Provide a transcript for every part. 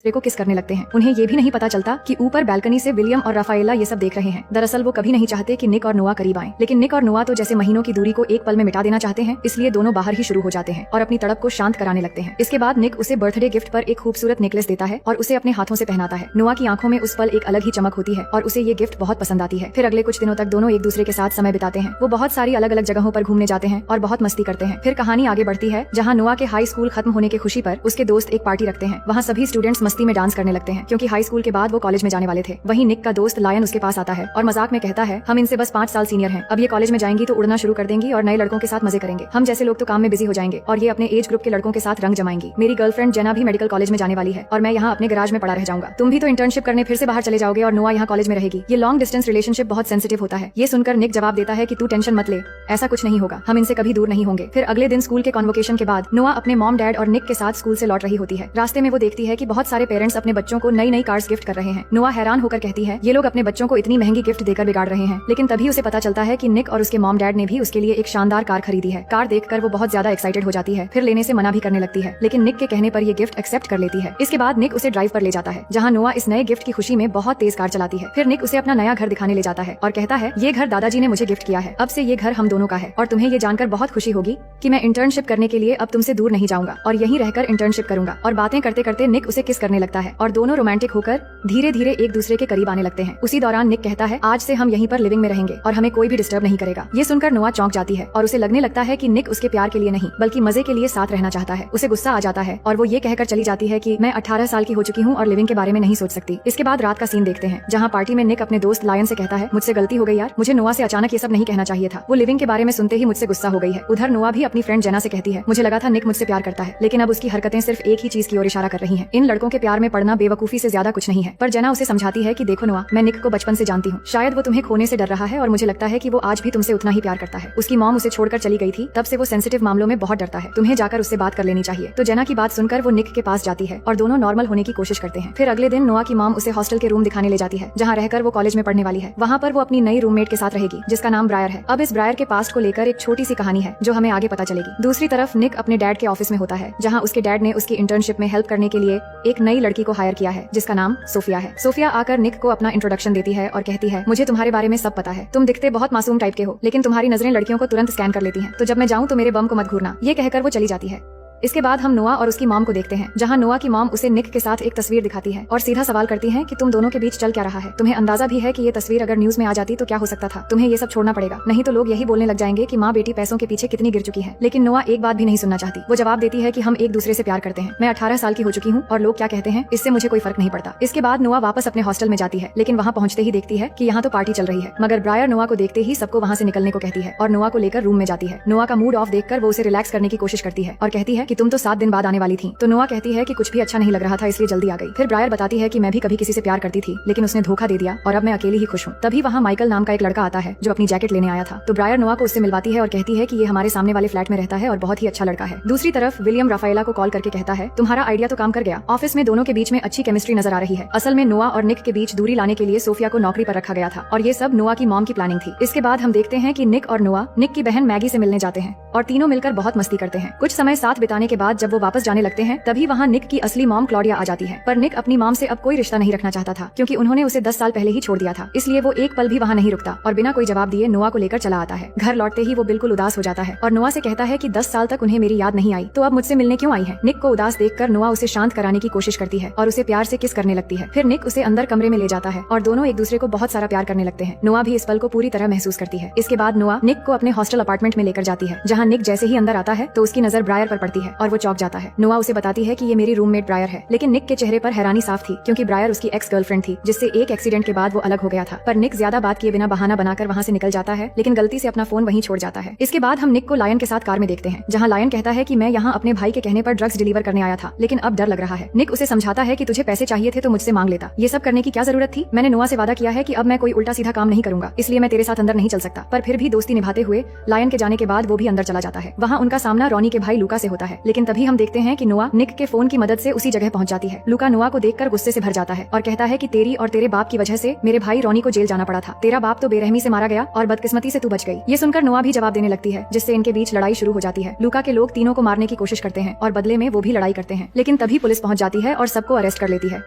दूसरे को किस करने लगते हैं। उन्हें ये भी नहीं पता चलता कि ऊपर बैल्कनी से विलियम और राफाएला ये सब देख रहे हैं। दरअसल वो कभी नहीं चाहते कि निक और नोआ करीब आएं, लेकिन निक और नोआ तो जैसे महीनों की दूरी को एक पल में मिटा देना चाहते हैं, इसलिए दोनों बाहर ही शुरू हो जाते हैं और अपनी तड़प को शांत कराने लगते हैं। इसके बाद निक उसे बर्थडे गिफ्ट पर एक खूबसूरत नेकलेस देता है और उसे अपने हाथों से पहनाता है। नोआ की आंखों में उस पल एक अलग ही चमक होती है और उसे ये गिफ्ट बहुत पसंद आती है। फिर अगले कुछ दिनों तक दोनों एक दूसरे के साथ समय बिताते हैं। वो बहुत सारी अलग अलग जगहों पर घूमने जाते हैं और बहुत मस्ती करते हैं। फिर कहानी आगे बढ़ती है, जहाँ नोआ के हाई स्कूल खत्म होने की खुशी पर उसके दोस्त एक पार्टी रखते हैं। वहाँ सभी स्टूडेंट्स मस्ती में डांस करने लगते हैं, क्योंकि हाई स्कूल के बाद वो कॉलेज में जाने वाले थे। वहीं निक का दोस्त लायन उसके पास आता है और मजाक में कहता है, हम इनसे बस 5 साल सीनियर हैं। अब ये कॉलेज में जाएंगी तो उड़ना शुरू कर देंगी और नए लड़कों के साथ मजे करेंगे। हम जैसे लोग तो काम में बिजी हो जाएंगे और ये अपने एज ग्रुप के लड़कों के साथ रंग जमाएंगी। मेरी गर्लफ्रेंड जेना भी मेडिकल कॉलेज में जाने वाली है और मैं यहाँ अपने गैराज में पड़ा रह जाऊंगा। तुम भी तो इंटर्नशिप करने फिर से बाहर चले जाओगे और नोआ यहाँ कॉलेज में रहेगी। ये लॉन्ग डिस्टेंस रिलेशनशिप बहुत सेंसिटिव होता है। ये सुनकर निक जवाब देता है कि तू टेंशन मत ले, ऐसा कुछ नहीं होगा, हम इनसे कभी दूर नहीं होंगे। फिर अगले दिन स्कूल के कॉन्वोकेशन के बाद नोआ अपने मॉम डैड और निक के साथ स्कूल से लौट रही होती है। रास्ते में वो देखती है कि बहुत सारे पेरेंट्स अपने बच्चों को नई नई कार्स गिफ्ट कर रहे हैं। नोआ हैरान होकर कहती है, ये लोग अपने बच्चों को इतनी महंगी गिफ्ट देकर बिगाड़ रहे हैं। लेकिन तभी उसे पता चलता है कि निक और उसके मॉम डैड ने भी उसके लिए एक शानदार कार खरीदी है। कार देखकर वो बहुत ज्यादा एक्साइटेड हो जाती है। फिर लेने से मना भी करने लगती है, लेकिन निक के कहने पर ये गिफ्ट एक्सेप्ट कर लेती है। इसके बाद निक उसे ड्राइव पर ले जाता है, जहाँ नोआ इस नए गिफ्ट की खुशी में बहुत तेज कार चलाती है। फिर निक उसे अपना नया घर दिखाने ले जाता है और कहता है, ये घर दादाजी ने मुझे गिफ्ट किया है, अब से ये घर हम दोनों का है और तुम्हें ये जानकर बहुत खुशी होगी कि मैं इंटर्नशिप करने के लिए अब तुमसे दूर नहीं जाऊंगा और यहीं रहकर इंटर्नशिप करूंगा। और बातें करते करते निक उसे किस करने लगता है और दोनों रोमांटिक होकर धीरे धीरे एक दूसरे के करीब आने लगते हैं। उसी दौरान निक कहता है, आज से हम यहीं पर लिविंग में रहेंगे और हमें कोई भी डिस्टर्ब नहीं करेगा। ये सुनकर नोआ चौंक जाती है और उसे लगने लगता है कि निक उसके प्यार के लिए नहीं बल्कि मजे के लिए साथ रहना चाहता है। उसे गुस्सा आ जाता है और वो ये कहकर चली जाती है कि मैं 18 साल की हो चुकी हूँ और लिविंग के बारे में नहीं सोच सकती। इसके बाद रात का सीन देखते हैं, जहाँ पार्टी में निक अपने दोस्त लायन से कहता है, मुझसे गलती हो गई यार, मुझे नोआ से अचानक ये सब नहीं कहना चाहिए था। वो लिविंग के बारे में सुनते ही मुझसे गुस्सा हो गई है। उधर नोआ भी अपनी फ्रेंड जेना से कहती है, मुझे लगा था निक मुझसे प्यार करता है, लेकिन अब उसकी हरकतें सिर्फ एक ही चीज की ओर इशारा कर रही हैं। इन लड़कों के प्यार में पड़ना बेवकूफी से ज्यादा कुछ नहीं है। पर जेना उसे समझाती है कि देखो नोआ, मैं निक को बचपन से जानती हूँ, शायद वो तुम्हें खोने से डर रहा है और मुझे लगता है कि वो आज भी तुमसे उतना ही प्यार करता है। उसकी मॉम उसे छोड़कर चली गई थी, तब से वो सेंसिटिव मामलों में बहुत डरता है। तुम्हें जाकर उससे बात कर लेनी चाहिए। तो जेना की बात सुनकर वो निक के पास जाती है और दोनों नॉर्मल होने की कोशिश करते हैं। फिर अगले दिन नोआ की मॉम उसे हॉस्टल के रूम दिखाने ले जाती है, जहाँ रहकर वो कॉलेज में पढ़ने वाली है। वहाँ पर वो अपनी नई रूममेट के साथ रहेगी, जिसका नाम ब्रायर है। अब इस ब्रायर के पास्ट को लेकर एक छोटी सी कहानी है जो हमें आगे पता चलेगी। दूसरी तरफ निक अपने डैड के ऑफिस में होता है, जहाँ उसके डैड ने उसकी इंटर्नशिप में हेल्प करने के लिए एक नई लड़की को हायर किया है, जिसका नाम सोफिया है। सोफिया आकर निक को अपना इंट्रोडक्शन देती है और कहती है, मुझे तुम्हारे बारे में सब पता है, तुम दिखते बहुत मासूम टाइप के हो, लेकिन तुम्हारी नजरें लड़कियों को तुरंत स्कैन कर लेती हैं, तो जब मैं जाऊँ तो मेरे बम को मत घूरना। ये कहकर वो चली जाती है। इसके बाद हम नोआ और उसकी मॉम को देखते हैं, जहाँ नोआ की मॉम उसे निक के साथ एक तस्वीर दिखाती है और सीधा सवाल करती है कि तुम दोनों के बीच चल क्या रहा है। तुम्हें अंदाजा भी है कि ये तस्वीर अगर न्यूज में आ जाती तो क्या हो सकता था। तुम्हें ये सब छोड़ना पड़ेगा, नहीं तो लोग यही बोलने लग जाएंगे कि माँ बेटी पैसों के पीछे कितनी गिर चुकी है। लेकिन नोआ एक बात भी नहीं सुनना चाहती। वो जवाब देती है कि हम एक दूसरे से प्यार करते हैं। मैं 18 साल की हो चुकी हूँ और लोग क्या कहते हैं इससे मुझे कोई फर्क नहीं पड़ता। इसके बाद नोआ वापस अपने हॉस्टल में जाती है, लेकिन वहाँ पहुँचते ही देखती है कि यहाँ तो पार्टी चल रही है। मगर ब्रायर नोआ को देखते ही सबको वहाँ से निकलने को कहती है और नोआ को लेकर रूम में जाती है। नोआ का मूड ऑफ देखकर वो उसे रिलैक्स करने की कोशिश करती है और कहती है कि तुम तो 7 दिन बाद आने वाली थी। तो नोआ कहती है कि कुछ भी अच्छा नहीं लग रहा था, इसलिए जल्दी आ गई। फिर ब्रायर बताती है कि मैं भी कभी किसी से प्यार करती थी, लेकिन उसने धोखा दे दिया और अब मैं अकेली ही खुश हूँ। तभी वहाँ माइकल नाम का एक लड़का आता है जो अपनी जैकेट लेने आया था। तो ब्रायर नोआ को उससे मिलवाती है और कहती है कि ये हमारे सामने वाले फ्लैट में रहता है और बहुत ही अच्छा लड़का है। दूसरी तरफ विलियम राफाएला को कॉल करके कहता है, तुम्हारा आइडिया तो काम कर गया, ऑफिस में दोनों के बीच में अच्छी केमिस्ट्री नजर आ रही है। असल में नोआ और निक के बीच दूरी लाने के लिए सोफिया को नौकरी पर रखा गया था और ये सब नोआ की मॉम की प्लानिंग थी। इसके बाद हम देखते हैं कि निक और नोआ निक की बहन मैगी से मिलने जाते हैं और तीनों मिलकर बहुत मस्ती करते हैं। कुछ समय साथ बिताने के बाद जब वो वापस जाने लगते हैं, तभी वहाँ निक की असली मॉम क्लॉडिया आ जाती है। पर निक अपनी मॉम से अब कोई रिश्ता नहीं रखना चाहता था, क्योंकि उन्होंने उसे 10 साल पहले ही छोड़ दिया था। इसलिए वो एक पल भी वहाँ नहीं रुकता और बिना कोई जवाब दिए नोआ को लेकर चला आता है। घर लौटते ही वो बिल्कुल उदास हो जाता है और नोआ से कहता है कि 10 साल तक उन्हें मेरी याद नहीं आई, तो अब मुझसे मिलने क्यों आई है। निक को उदास देखकर नोआ उसे शांत कराने की कोशिश करती है और उसे प्यार से किस करने लगती है। फिर निक उसे अंदर कमरे में ले जाता है और दोनों एक दूसरे को बहुत सारा प्यार करने लगते हैं। नोआ भी इस पल को पूरी तरह महसूस करती है। इसके बाद नोआ निक को अपने हॉस्टल अपार्टमेंट में लेकर जाती है, जहाँ निक जैसे ही अंदर आता है तो उसकी नजर ब्रायर पर पड़ती है और वो चौंक जाता है। नोआ उसे बताती है कि ये मेरी रूममेट ब्रायर है, लेकिन निक के चेहरे पर हैरानी साफ थी, क्योंकि ब्रायर उसकी एक्स गर्लफ्रेंड थी, जिससे एक एक्सीडेंट के बाद वो अलग हो गया था। पर निक ज्यादा बात किए बिना बहाना बनाकर वहाँ से निकल जाता है, लेकिन गलती से अपना फोन वहीं छोड़ जाता है। इसके बाद हम निक को लायन के साथ कार में देखते हैं, जहाँ लायन कहता है कि मैं यहाँ अपने भाई के कहने पर ड्रग्स डिलीवर करने आया था, लेकिन अब डर लग रहा है। निक उसे समझाता है कि तुझे पैसे चाहिए थे तो मुझसे मांग लेता, ये सब करने की क्या जरूरत थी। मैंने नोआ से वादा किया है कि अब मैं कोई उल्टा सीधा काम नहीं करूंगा, इसलिए मैं तेरे साथ अंदर नहीं चल सकता। पर फिर भी दोस्ती निभाते हुए लायन के जाने के बाद वो भी अंदर चला जाता है। वहाँ उनका सामना रॉनी के भाई लूका से होता है, लेकिन तभी हम देखते हैं कि नोआ निक के फोन की मदद से उसी जगह पहुंच जाती है। लूका नोआ को देखकर गुस्से से भर जाता है और कहता है कि तेरी और तेरे बाप की वजह से मेरे भाई रॉनी को जेल जाना पड़ा था। तेरा बाप तो बेरहमी से मारा गया और बदकिस्मती से तू बच गई। ये सुनकर नोआ भी जवाब देने लगती है, जिससे इनके बीच लड़ाई शुरू हो जाती है। लूका के लोग तीनों को मारने की कोशिश करते हैं और बदले में वो भी लड़ाई करते हैं, लेकिन तभी पुलिस पहुंच जाती है और सबको अरेस्ट कर लेती है।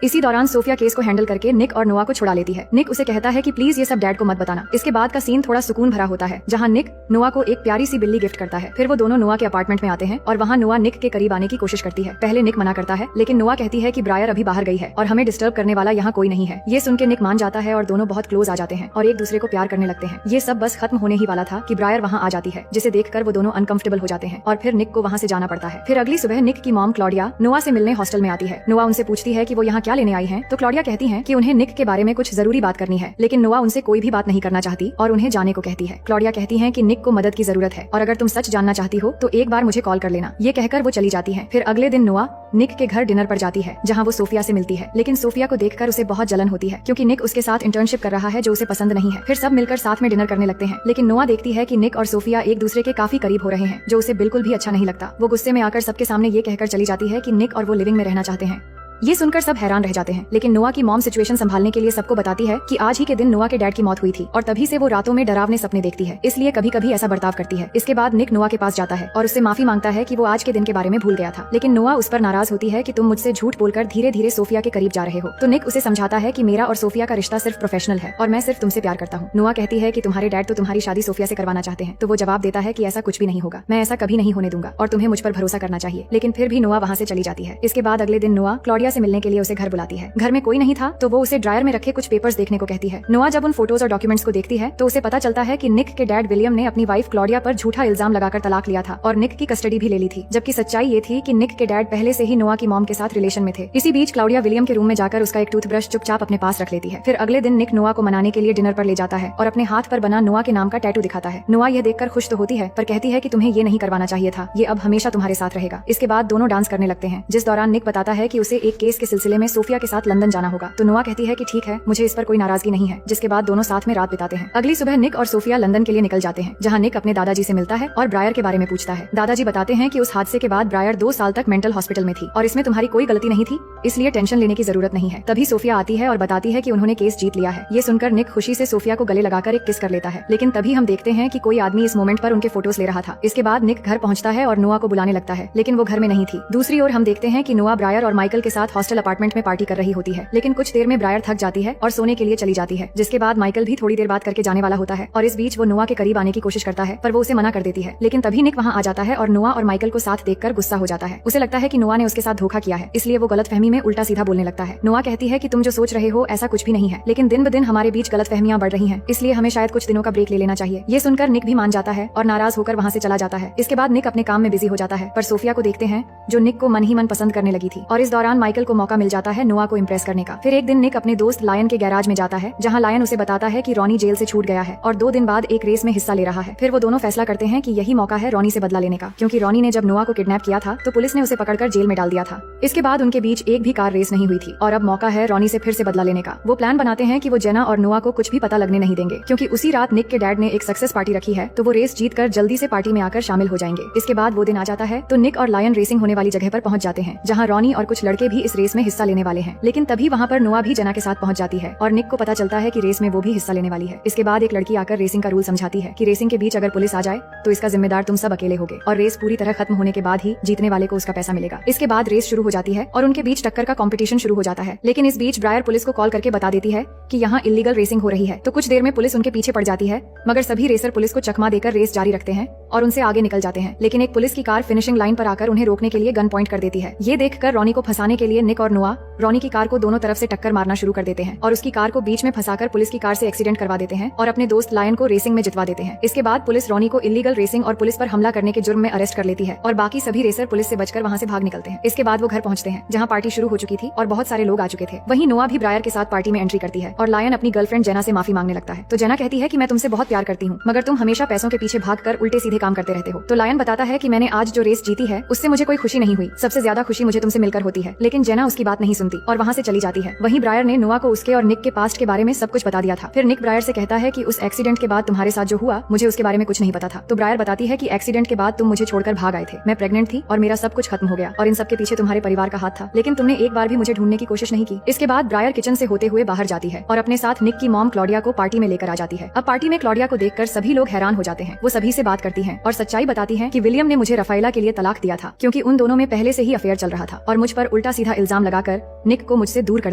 इसी दौरान सोफिया केस को हैंडल करके निक और नोआ को छुड़ा लेती है। निक उसे कहता है कि प्लीज ये सब डैड को मत बताना। इसके बाद का सीन थोड़ा सुकून भरा होता है, जहाँ निक नोआ को एक प्यारी सी बिल्ली गिफ्ट करता है। फिर वो दोनों नोआ के अपार्टमेंट में आते हैं और वहाँ नोआ निक के करीब आने की कोशिश करती है। पहले निक मना करता है, लेकिन नोआ कहती है कि ब्रायर अभी बाहर गई है और हमें डिस्टर्ब करने वाला यहाँ कोई नहीं है। ये सुन के निक मान जाता है और दोनों बहुत क्लोज आ जाते हैं और एक दूसरे को प्यार करने लगते हैं। ये सब बस खत्म होने ही वाला था कि ब्रायर वहाँ आ जाती है, जिसे देखकर वो दोनों अनकंफर्टेबल हो जाते हैं और फिर निक को वहाँ से जाना पड़ता है। फिर अगली सुबह निक की मॉम क्लॉडिया नोआ से मिलने हॉस्टल में आती है। नोआ उनसे पूछती है कि वो यहाँ क्या लेने आई हैं, तो क्लॉडिया कहती हैं कि उन्हें निक के बारे में कुछ जरूरी बात करनी है, लेकिन नोआ उनसे कोई भी बात नहीं करना चाहती और उन्हें जाने को कहती है। क्लॉडिया कहती है कि निक को मदद की जरूरत है और अगर तुम सच जानना चाहती हो तो एक बार मुझे कॉल कर लेना। ये कहकर वो चली जाती है। फिर अगले दिन नोआ निक के घर डिनर पर जाती है, जहाँ वो सोफिया से मिलती है, लेकिन सोफिया को देखकर उसे बहुत जलन होती है क्योंकि निक उसके साथ इंटर्नशिप कर रहा है जो उसे पसंद नहीं है। फिर सब मिलकर साथ में डिनर करने लगते हैं, लेकिन नोआ देखती है कि निक और सोफिया एक दूसरे के काफी करीब हो रहे हैं, जो उसे बिल्कुल भी अच्छा नहीं लगता। वो गुस्से में आकर सबके सामने ये कहकर चली जाती है कि निक और वो लिविंग में रहना चाहते हैं। ये सुनकर सब हैरान रह जाते हैं, लेकिन नोआ की मॉम सिचुएशन संभालने के लिए सबको बताती है कि आज ही के दिन नोआ के डैड की मौत हुई थी और तभी से वो रातों में डरावने सपने देखती है, इसलिए कभी कभी ऐसा बर्ताव करती है। इसके बाद निक नोआ के पास जाता है और उससे माफी मांगता है कि वो आज के दिन के बारे में भूल गया था, लेकिन नोआ उस पर नाराज होती है कि तुम मुझसे झूठ बोलकर धीरे धीरे सोफिया के करीब जा रहे हो। तो निक उसे समझाता है कि मेरा और सोफिया का रिश्ता सिर्फ प्रोफेशनल है और मैं सिर्फ तुमसे प्यार करता हूँ। नोआ कहती है कि तुम्हारे डैड तो तुम्हारी शादी सोफिया से करवाना चाहते हैं, तो वो जवाब देता है कि ऐसा कुछ भी नहीं होगा, मैं ऐसा कभी नहीं होने दूंगा और तुम्हें मुझ पर भरोसा करना चाहिए। लेकिन फिर भी नोआ वहाँ से चली जाती है। इसके बाद अगले दिन नोआ क्लॉडिया से मिलने के लिए उसे घर बुलाती है। घर में कोई नहीं था तो वो उसे ड्रायर में रखे कुछ पेपर्स देखने को कहती है। नोआ जब उन फोटोज और डॉक्यूमेंट्स को देखती है तो उसे पता चलता है कि निक के डैड विलियम ने अपनी वाइफ क्लॉडिया पर झूठा इल्जाम लगाकर तलाक लिया था और निक की कस्टडी भी ले ली थी, जबकि सच्चाई ये थी कि निक के डैड पहले से ही नोआ की मॉम के साथ रिलेशन में थे। इसी बीच क्लॉडिया विलियम के रूम में जाकर उसका एक टूथब्रश चुपचाप अपने पास रख लेती है। फिर अगले दिन निक नोआ को मनाने के लिए डिनर पर ले जाता है और अपने हाथ पर बना नोआ के नाम का टैटू दिखाता है। नोआ यह देखकर खुश तो होती है, पर कहती है कि तुम्हें ये नहीं करवाना चाहिए था, ये अब हमेशा तुम्हारे साथ रहेगा। इसके बाद दोनों डांस करने लगते हैं, जिस दौरान निक बताता है कि उसे एक केस के सिलसिले में सोफिया के साथ लंदन जाना होगा। तो नोआ कहती है कि ठीक है, मुझे इस पर कोई नाराजगी नहीं है, जिसके बाद दोनों साथ में रात बिताते हैं। अगली सुबह निक और सोफिया लंदन के लिए निकल जाते हैं, जहां निक अपने दादाजी से मिलता है और ब्रायर के बारे में पूछता है। दादाजी बताते हैं कि उस हादसे के बाद ब्रायर 2 साल तक मेंटल हॉस्पिटल में थी और इसमें तुम्हारी कोई गलती नहीं थी, इसलिए टेंशन लेने की जरूरत नहीं है। तभी सोफिया आती है और बताती है कि उन्होंने केस जीत लिया है। ये सुनकर निक खुशी से सोफिया को गले लगाकर एक किस कर लेता है, लेकिन तभी हम देखते हैं कि कोई आदमी इस मोमेंट पर उनके फोटोज ले रहा था। इसके बाद निक घर पहुंचता है और नोआ को बुलाने लगता है, लेकिन वो घर में नहीं थी। दूसरी ओर हम देखते हैं कि नोआ ब्रायर और माइकल के साथ हॉस्टल अपार्टमेंट में पार्टी कर रही होती है, लेकिन कुछ देर में ब्रायर थक जाती है और सोने के लिए चली जाती है, जिसके बाद माइकल भी थोड़ी देर बात करके जाने वाला होता है और इस बीच वो नोआ के करीब आने की कोशिश करता है, पर वो उसे मना कर देती है। लेकिन तभी निक वहाँ आ जाता है और नोआ और माइकल को साथ देखकर गुस्सा हो जाता है। उसे लगता है कि नोआ ने उसके साथ धोखा किया है, इसलिए वो गलतफहमी में उल्टा सीधा बोलने लगता है। नोआ कहती है कि तुम जो सोच रहे हो ऐसा कुछ भी नहीं है, लेकिन दिन ब दिन हमारे बीच गलतफहमियां बढ़ रही हैं, इसलिए हमें शायद कुछ दिनों का ब्रेक ले लेना चाहिए। ये सुनकर निक भी मान जाता है और नाराज होकर वहाँ से चला जाता है। इसके बाद निक अपने काम में बिजी हो जाता है, पर सोफिया को देखते हैं जो निक को मन ही मन पसंद करने लगी थी और इस दौरान माइकल को मौका मिल जाता है नोआ को इम्प्रेस करने का। फिर एक दिन निक अपने दोस्त लायन के गैराज में जाता है, जहाँ लायन उसे बताता है कि रॉनी जेल से छूट गया है और 2 दिन बाद एक रेस में हिस्सा ले रहा है। फिर वो दोनों फैसला करते हैं कि यही मौका है रॉनी से बदला लेने का, क्योंकि रॉनी ने जब नोआ को किडनैप किया था तो पुलिस ने उसे पकड़कर जेल में डाल दिया था। इसके बाद उनके बीच एक भी कार रेस नहीं हुई थी और अब मौका है रॉनी से फिर से बदला लेने का। वो प्लान बनाते हैं कि वो जेना और नोआ को कुछ भी पता लगने नहीं देंगे, क्योंकि उसी रात निक के डैड ने एक सक्सेस पार्टी रखी है, तो वो रेस जीतकर जल्दी से पार्टी में आकर शामिल हो जाएंगे। इसके बाद वो दिन आ जाता है तो निक और लायन रेसिंग होने वाली जगह पर पहुंच जाते हैं, जहां रॉनी और कुछ लड़के भी इस रेस में हिस्सा लेने वाले हैं। लेकिन तभी वहां पर नोआ भी जेना के साथ पहुंच जाती है और निक को पता चलता है कि रेस में वो भी हिस्सा लेने वाली है। इसके बाद एक लड़की आकर रेसिंग का रूल समझाती है कि रेसिंग के बीच अगर पुलिस आ जाए तो इसका जिम्मेदार तुम सब अकेले होगे और रेस पूरी तरह खत्म होने के बाद ही जीतने वाले को उसका पैसा मिलेगा। इसके बाद रेस शुरू हो जाती है और उनके बीच टक्कर का कंपटीशन शुरू हो जाता है, लेकिन इस बीच ब्रायर पुलिस को कॉल करके बता देती है कि यहाँ इलीगल रेसिंग हो रही है। तो कुछ देर में पुलिस उनके पीछे पड़ जाती है, मगर सभी रेसर पुलिस को चकमा देकर रेस जारी रखते हैं और उनसे आगे निकल जाते हैं। लेकिन एक पुलिस की कार फिनिशिंग लाइन पर आकर उन्हें रोकने के लिए गन पॉइंट कर देती है। ये देखकर रॉनी को फंसाने के लिए निक और नोआ रॉनी की कार को दोनों तरफ से टक्कर मारना शुरू कर देते हैं और उसकी कार को बीच में फंसाकर पुलिस की कार से एक्सीडेंट करवा देते हैं और अपने दोस्त लायन को रेसिंग में जितवा देते हैं। इसके बाद पुलिस रॉनी को इलीगल रेसिंग और पुलिस पर हमला करने के जुर्म में अरेस्ट कर लेती है और बाकी सभी रेसर पुलिस से बचकर वहाँ से भाग निकलते हैं। इसके बाद वो घर पहुंचते हैं, जहाँ पार्टी शुरू हो चुकी थी और बहुत सारे लोग आ चुके थे। वहीं नोआ भी ब्रायर के साथ पार्टी में एंट्री करती है और लायन अपनी गर्लफ्रेंड जेना से माफी मांगने लगता है। तो जेना कहती है कि मैं तुमसे बहुत प्यार करती हूँ, मगर तुम हमेशा पैसों के पीछे भागकर उल्टे सीधे काम करते रहते हो। तो लायन बताता है कि मैंने आज जो रेस जीती है उससे मुझे कोई खुशी नहीं हुई, सबसे ज्यादा खुशी मुझे तुमसे मिलकर होती है। लेकिन जेना उसकी बात नहीं सुनती और वहाँ से चली जाती है। वहीं ब्रायर ने नोआ को उसके और निक के पास्ट के बारे में सब कुछ बता दिया था। फिर निक ब्रायर से कहता है कि उस एक्सीडेंट के बाद तुम्हारे साथ जो हुआ मुझे उसके बारे में कुछ नहीं पता था। तो ब्रायर बताती है कि एक्सीडेंट के बाद तुम मुझे छोड़कर भाग आए थे, मैं प्रेग्नेंट थी और मेरा सब कुछ खत्म हो गया और इन सब के पीछे तुम्हारे परिवार का हाथ था, लेकिन तुमने एक बार भी मुझे ढूंढने की कोशिश नहीं की। इसके बाद ब्रायर किचन से होते हुए बाहर जाती है और अपने साथ निक की मॉम क्लॉडिया को पार्टी में लेकर आ जाती है। अब पार्टी में क्लॉडिया को देखकर सभी लोग हैरान हो जाते हैं। वो सभी से बात करती है और सच्चाई बताती है कि विलियम ने मुझे रफाएला के लिए तलाक दिया था क्योंकि उन दोनों में पहले से ही अफेयर चल रहा था और मुझ पर उल्टा सीधा इल्जाम लगाकर निक को मुझसे दूर कर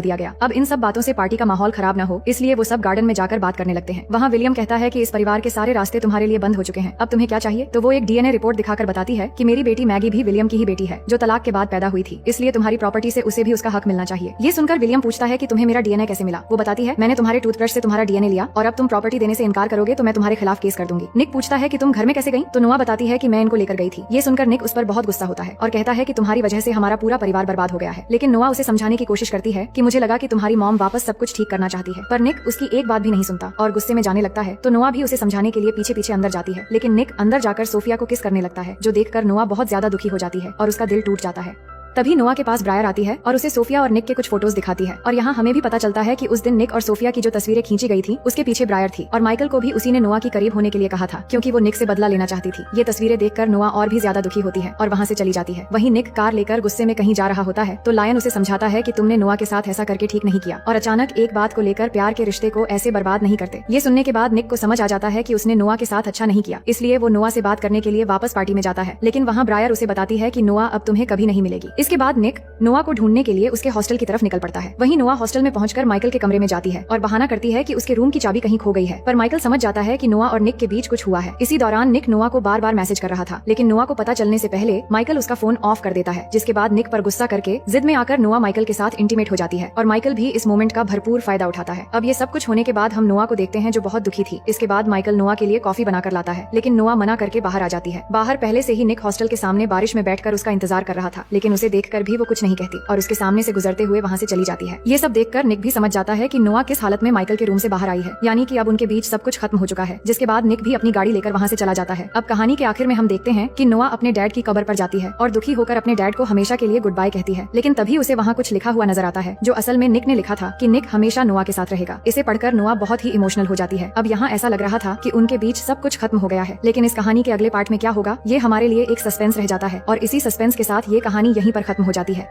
दिया गया। अब इन सब बातों से पार्टी का माहौल खराब न हो इसलिए वो सब गार्डन में जाकर बात करने लगते हैं। वहाँ विलियम कहता है कि इस परिवार के सारे रास्ते तुम्हारे लिए बंद हो चुके हैं, अब तुम्हें क्या चाहिए। तो वो एक डीएनए रिपोर्ट दिखाकर बताती है कि मेरी बेटी मैगी भी विलियम की ही बेटी है जो तलाक के बाद पैदा हुई थी, इसलिए तुम्हारी प्रॉपर्टी से उसे भी उसका हक मिलना चाहिए। ये सुनकर विलियम पूछता है कि तुम्हें मेरा डीएनए कैसे मिला। वो बताती है मैंने तुम्हारे टूथब्रश से तुम्हारा डीएनए लिया और अब तुम प्रॉपर्टी देने से इनकार करोगे तो मैं तुम्हारे खिलाफ केस कर दूंगी। निक पूछता है कि तुम घर में कैसे गई। तो नोआ बताती है कि मैं इनको लेकर गई थी। ये सुनकर निक उस पर बहुत गुस्सा होता है और कहता है कि तुम्हारी वजह से हमारा पूरा परिवार बर्बाद हो गया है। लेकिन नोआ उसे समझाने की कोशिश करती है कि मुझे लगा कि तुम्हारी मॉम वापस सब कुछ ठीक करना चाहती है, पर निक उसकी एक बात भी नहीं सुनता और गुस्से में जाने लगता है। तो नोआ भी उसे समझाने के लिए पीछे पीछे अंदर जाती है, लेकिन निक अंदर जाकर सोफिया को किस करने लगता है जो देखकर नोआ बहुत ज्यादा दुखी हो जाती है और उसका दिल टूट जाता है। तभी नोआ के पास ब्रायर आती है और उसे सोफिया और निक के कुछ फोटोज दिखाती है और यहाँ हमें भी पता चलता है कि उस दिन निक और सोफिया की जो तस्वीरें खींची गई थी उसके पीछे ब्रायर थी और माइकल को भी उसी ने नोआ की करीब होने के लिए कहा था क्योंकि वो निक से बदला लेना चाहती थी। ये तस्वीरें देखकर नोआ और भी ज्यादा दुखी होती है और वहाँ से चली जाती है। वहीं निक कार लेकर गुस्से में कहीं जा रहा होता है तो लायन उसे समझाता है कि तुमने नोआ के साथ ऐसा करके ठीक नहीं किया और अचानक एक बात को लेकर प्यार के रिश्ते को ऐसे बर्बाद नहीं करते। ये सुनने के बाद निक को समझ आ जाता है कि उसने नोआ के साथ अच्छा नहीं किया, इसलिए वो नोआ से बात करने के लिए वापस पार्टी में जाता है। लेकिन वहाँ ब्रायर उसे बताती है कि नोआ अब तुम्हें कभी नहीं मिलेगी। इसके बाद निक नोआ को ढूंढने के लिए उसके हॉस्टल की तरफ निकल पड़ता है। वहीं नोआ हॉस्टल में पहुंचकर माइकल के कमरे में जाती है और बहाना करती है कि उसके रूम की चाबी कहीं खो गई है, पर माइकल समझ जाता है कि नोआ और निक के बीच कुछ हुआ है। इसी दौरान निक नोआ को बार बार मैसेज कर रहा था, लेकिन नोआ को पता चलने से पहले माइकल उसका फोन ऑफ कर देता है, जिसके बाद निक पर गुस्सा करके जिद में आकर नोआ माइकल के साथ इंटीमेट हो जाती है और माइकल भी इस मोमेंट का भरपूर फायदा उठाता है। अब ये सब कुछ होने के बाद हम नोआ को देखते हैं जो बहुत दुखी थी। इसके बाद माइकल नोआ के लिए कॉफी बनाकर लाता है, लेकिन नोआ मना करके बाहर आ जाती है। बाहर पहले से ही निक हॉस्टल के सामने बारिश में बैठकर उसका इंतजार कर रहा था, लेकिन उसे देखकर भी वो कुछ नहीं कहती और उसके सामने से गुजरते हुए वहाँ से चली जाती है। ये सब देखकर निक भी समझ जाता है कि नोआ किस हालत में माइकल के रूम से बाहर आई है, यानी कि अब उनके बीच सब कुछ खत्म हो चुका है। जिसके बाद निक भी अपनी गाड़ी लेकर वहाँ से चला जाता है। अब कहानी के आखिर में हम देखते हैं कि नोआ अपने डैड की कब्र पर जाती है और दुखी होकर अपने डैड को हमेशा के लिए गुड बाय कहती है, लेकिन तभी उसे वहाँ कुछ लिखा हुआ नजर आता है जो असल में निक ने लिखा था कि निक हमेशा नोआ के साथ रहेगा। इसे पढ़कर नोआ बहुत ही इमोशनल हो जाती है। अब यहाँ ऐसा लग रहा था कि उनके बीच सब कुछ खत्म हो गया है, लेकिन इस कहानी के अगले पार्ट में क्या होगा ये हमारे लिए एक सस्पेंस रह जाता है और इसी सस्पेंस के साथ ये कहानी यहीं पर खत्म हो जाती है।